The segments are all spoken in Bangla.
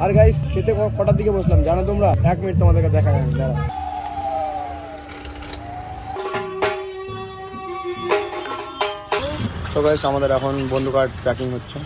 আর গাইস খেতে কটার দিকে বসলাম জানো তোমরা? 1 মিনিট তোমাদেরকে দেখা যাবে, দাঁড়া। তো গাইস আমাদের এখন বন্ধু কার্ড প্যাকিং হচ্ছে।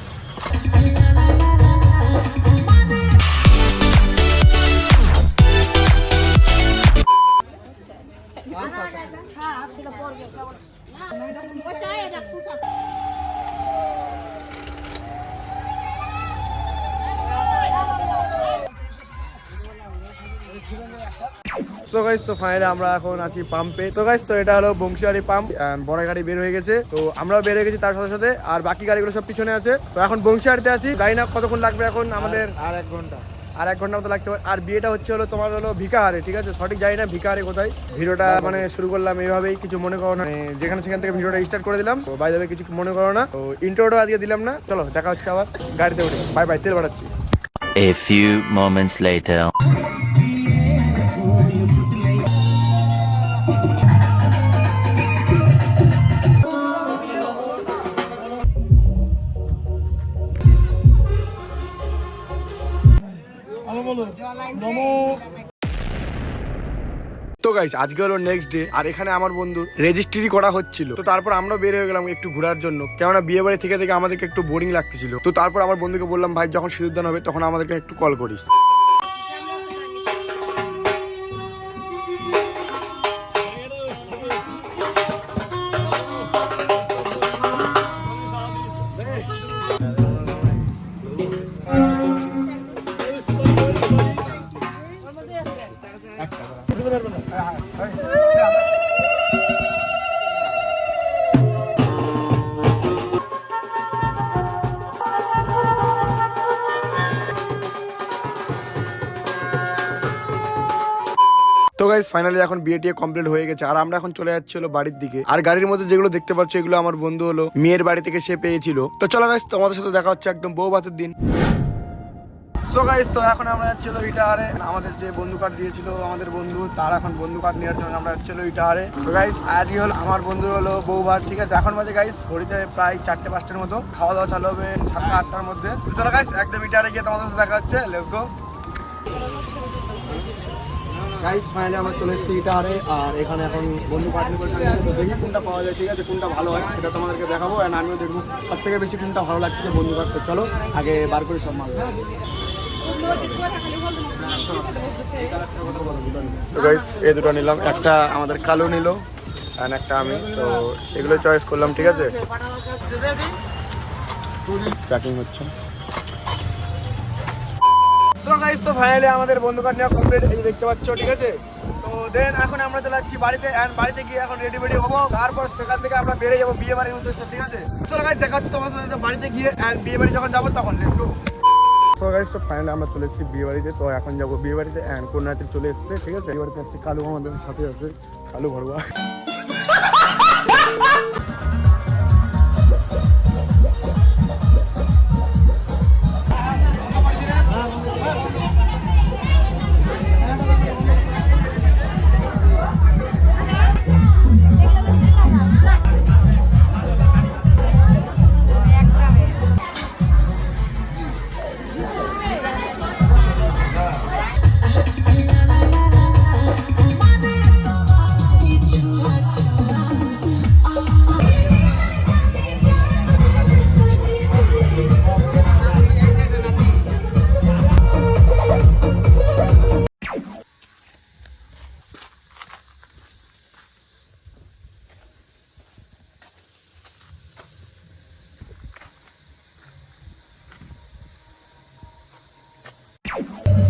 সো গাইস তো ফাইনালি আমরা এখন আছি পাম্পে। সো গাইস তো এটা হলো বংশীহারি পাম্প, বড় গাড়ি বের হয়ে গেছে, তো আমরাও বের হয়ে গেছি তার সাথে সাথে, আর বাকি গাড়িগুলো সব পিছনে আছে। তো এখন বংশীহারিতে আছি, গাড়ি না কতক্ষণ লাগবে এখন আমাদের? আর 1 ঘন্টা, আর 1 ঘন্টা মতো লাগতে পারে। আর বিয়েটা হচ্ছে হলো তোমার হলো ভিকাহারে, ঠিক আছে? সঠিক জানি না ভিকাহারে কোথায়। ভিডিওটা মানে শুরু করলাম এইভাবেই, কিছু মনে করো না, যেখানে সেখান থেকে ভিডিওটা স্টার্ট করে দিলাম। তো বাই দ্য ওয়ে কিছু মনে করো না, তো ইন্ট্রোটা আজকে দিলাম না। চলো দেখা হচ্ছে আবার গাড়িতে উঠে। বাই বাই, তেল বাড়াচ্ছি। A few moments later. তো গাইস আজকে হলো নেক্সট ডে, আর এখানে আমার বন্ধু রেজিস্ট্রি করা হচ্ছিল। তো তারপর আমরা বের হয়ে গেলাম একটু ঘোরার জন্য, কেননা বিয়ে বাড়ি থেকে থেকে আমাদেরকে একটু বোরিং লাগতেছিল। তো তারপর আমার বন্ধুকে বললাম, ভাই যখন সিঁদুরদান হবে তখন আমাদেরকে একটু কল করিস। তো গাইস ফাইনালি এখন বিয়েটি কমপ্লিট হয়ে গেছে, আর আমরা এখন চলে যাচ্ছি হলো বাড়ির দিকে। আর গাড়ির মধ্যে যেগুলো দেখতে পাচ্ছ এগুলো আমার বন্ধু হলো মেয়ের বাড়ি থেকে সে পেয়েছিল। তো চলো গাইস তোমাদের সাথে দেখা হচ্ছে একদম বউ ভাতের দিন। সো গাইস তো এখন আমরা যাচ্ছিল ইটাহারে, আমাদের যে বন্ধু কার্ড দিয়েছিল আমাদের বন্ধু, তার এখন বন্ধু কার্ড নেওয়ার জন্য আমরা যাচ্ছিল ইটাহারে। তো গাইস আজকে হলো আমার বন্ধু হলো বউ ভাত, ঠিক আছে? এখন বাজে গাইস ঘড়িতে প্রায় 4টে-5টার মতো, খাওয়া দাওয়া চালু হবে 7টা-8টার মধ্যে। তো চলো গাইস একদম ইটাহারে গিয়ে তোমাদের সাথে দেখা হচ্ছে, লেটস গো। গাইস ফাইনালি আমরা চলে এসেছি ইটাহারে, আর এখানে এখন বন্ধু পার্টি করতে দেখি কোনটা পাওয়া যায়, ঠিক আছে? কোনটা ভালো হয় সেটা তোমাদেরকে দেখাবো, আর আমিও দেখবো সব থেকে বেশি কোনটা ভালো লাগছে বন্ধু কার্ডটা। চলো আগে বার করে সব মাল। তো গাইস এই দুটো নিলাম, একটা আমাদের কালো নিল আর একটা আমি, তো এগুলো চয়েস করলাম, ঠিক আছে? প্যাকিং হচ্ছে। সো গাইস তো ফাইনালি আমাদের বন্ধু কার্ড নেওয়া কমপ্লিট, এই দেখতে পাচ্ছ, ঠিক আছে? তো দেন এখন আমরা চলে যাচ্ছি বাড়িতে, এন্ড বাড়িতে গিয়ে এখন রেডি হবো, তারপর সেখান থেকে আমরা বেরিয়ে যাবো বিয়ে বাড়ির উদ্দেশ্যে, ঠিক আছে? চলো গাইস দেখা হচ্ছে তোমার সাথে বাড়িতে গিয়ে, এন্ড বিয়ে বাড়ি যখন যাবো তখন লেটস গো। সো গাইস তো ফাইনালি আমরা চলে এসেছি বিয়ে বাড়িতে, তো এখন যাবো বিয়ে বাড়িতে, এন্ড কোন রাতে চলে এসেছে, ঠিক আছে? বিয়ে বাড়িতে যাচ্ছি, কালু আমাদের সাথে আছে, কালু ভরবা।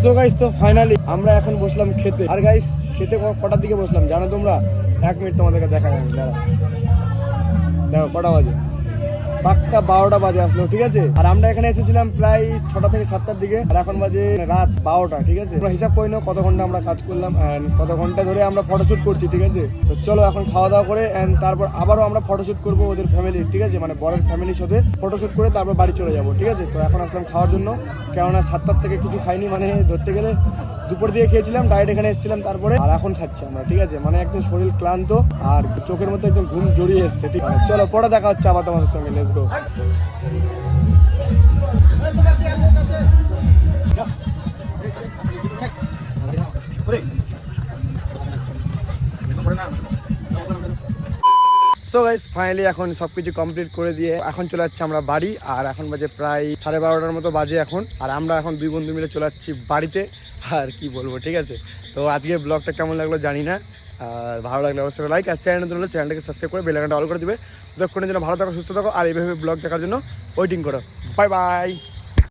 সো গাইস তো ফাইনালি আমরা এখন বসলাম খেতে, আর গাইস খেতে কটার দিকে বসলাম জানো তোমরা? 1 মিনিট তোমাদেরকে দেখা যাবে, দাঁড়া। দেখো কটা বাজে, পাক্কা 12টা বাজে আসলো, ঠিক আছে? আর আমরা এখানে এসেছিলাম প্রায় 6টা থেকে 7টার দিকে, আর এখন বাজে রাত 12টা, ঠিক আছে? তোমরা হিসাব করে নাও কত ঘন্টা আমরা কাজ করলাম, এন্ড কত ঘন্টা ধরে আমরা ফটোশুট করছি, ঠিক আছে? তো চলো এখন খাওয়া দাওয়া করে, এন্ড তারপর আবারও আমরা ফটোশুট করবো ওদের ফ্যামিলির, ঠিক আছে? মানে বরের ফ্যামিলির সাথে ফটোশুট করে তারপর বাড়ি চলে যাবো, ঠিক আছে? তো এখন আসলাম খাওয়ার জন্য, কেননা 7টার থেকে কিছু খাইনি, মানে ধরতে গেলে দুপুর দিয়ে খেয়েছিলাম, ডাইরেক্ট এখানে এসেছিলাম তারপরে, আর এখন খাচ্ছি আমরা, ঠিক আছে? মানে একদম শরীর ক্লান্ত আর চোখের মধ্যে একদম ঘুম জড়িয়ে এসছে, ঠিক আছে? চলো পরে দেখা হচ্ছে আবার তোমাদের সঙ্গে, let's go. So guys finally এখন সবকিছু কমপ্লিট করে দিয়ে এখন চলে যাচ্ছি আমরা বাড়ি। আর এখন বাজে প্রায় 12:30 মতো বাজে এখন। আর আমরা এখন 2 বন্ধু মিলে চলে যাচ্ছি বাড়িতে। আর কি বলবো, ঠিক আছে। তো আজকে ব্লগটা কেমন লাগলো জানি না, আর ভালো লাগলে অবশ্যই লাইক, আর চ্যানেলটাকে সাবস্ক্রাইব করে বেল আইকনটা অল করে দিবে। ততক্ষণের জন্য ভালো থাকো, সুস্থ থাকো, আর এইভাবে ব্লগ দেখার জন্য ওয়েটিং করো। Bye bye.